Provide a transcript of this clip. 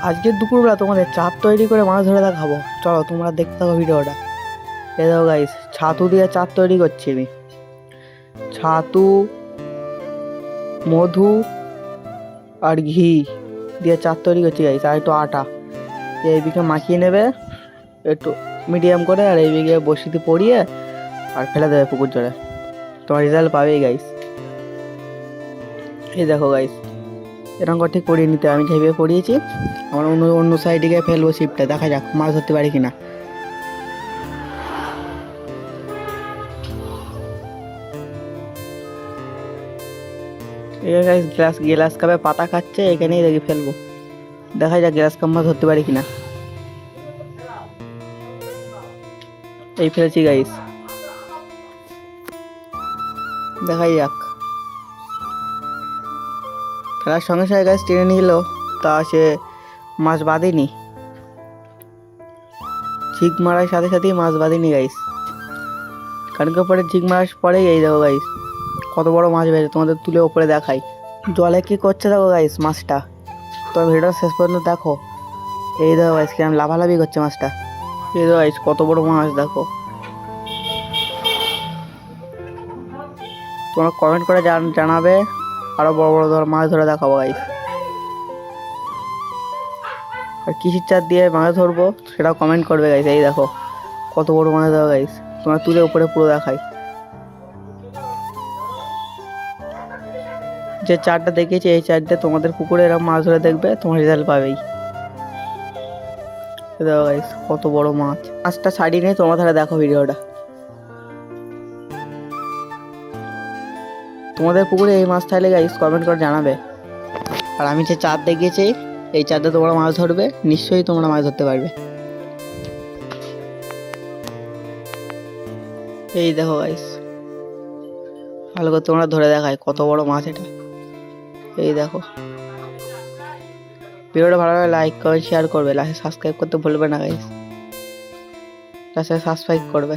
আজকের দুপুরবেলা তোমাদের চাট তৈরি করে মাছ ধরে দেখাবো, চলো তোমরা দেখতে থাকো ভিডিওটা। এ দেখো গাইস, ছাতু দিয়ে চাট তৈরি করছি আমি। ছাতু, মধু আর ঘি দিয়ে চাট তৈরি করছি গাইস, আর একটু আটা এইদিকে মাখিয়ে নেবে একটু মিডিয়াম করে, আর এইদিকে বসিতে পড়িয়ে আর ফেলে দেবে পুকুর জলে। তোমার রেজাল্ট পাবেই গাইস। এই দেখো গাইস, এরকম করে ঠিক পড়িয়ে নিতে, আমি যেভাবে পড়িয়েছি আমার অন্য অন্য সাইডে গিয়ে ফেলবো ছিপটা, দেখা যাক মাছ ধরতে পারি কিনা। এই গাইস, গ্লাস কাপে পাতা খাচ্ছে, এখানেই দেখি ফেলবো, দেখা যাক গ্লাস কাপ মাছ ধরতে পারি কিনা। এই ফেলেছি গাইস, দেখাই যাক। ফেলার সঙ্গে সঙ্গে গাছ টেনে নিল, তা সে মাছ বাঁধেনি, ঝিক মারার সাথে সাথেই মাছ বাঁধেনি গাইস। কানকে পরে ঝিক মারার পরেই এই দেখো গাইস কত বড় মাছ বেড়েছে, তোমাদের তুলে ওপরে দেখাই। জলে কি করছে দেখো গাইস মাছটা, তো ভিডিও শেষ পর্যন্ত দেখো। এই দেখো গাইস কিরম লাফালাফি করছে মাছটা, এই দেখো গাইস কত বড় মাছ দেখো। তোমরা কমেন্ট করে জানাবে আরো বড় বড় মাছ ধরে দেখাবো গাইস। আর কিসের চার দিয়ে মাছ ধরবো সেটাও কমেন্ট করবে গাইস। এই দেখো কত বড় মাছ দেখো গাইস, তোমরা তুলে উপরে পুরো দেখাই। যে চারটা দেখিয়েছি এই চারটে তোমাদের পুকুরে এরকম মাছ ধরে দেখবে, তোমার রেজাল্ট পাবেই। দেখো গাইস কত বড় মাছ, মাছটা ছাড়িয়ে নিয়ে তোমার ধারে দেখো ভিডিওটা। তোমাদের পুকুরে এই মাছ থাকলে গাইস কমেন্ট করে জানাবে। আর আমি যে চার দেখিয়েছি এই চারটে তোমরা মাছ ধরবে, নিশ্চয়ই তোমরা মাছ ধরতে পারবে। এই দেখো গাইস, ভালো করে তোমরা ধরে দেখায় কত বড় মাছ এটা। এই দেখো, ভিডিওটা ভালো লাগে লাইক করে শেয়ার করবে, লাস্টে সাবস্ক্রাইব করতে ভুলবে না গাইস, লাস্টে সাবস্ক্রাইব করবে।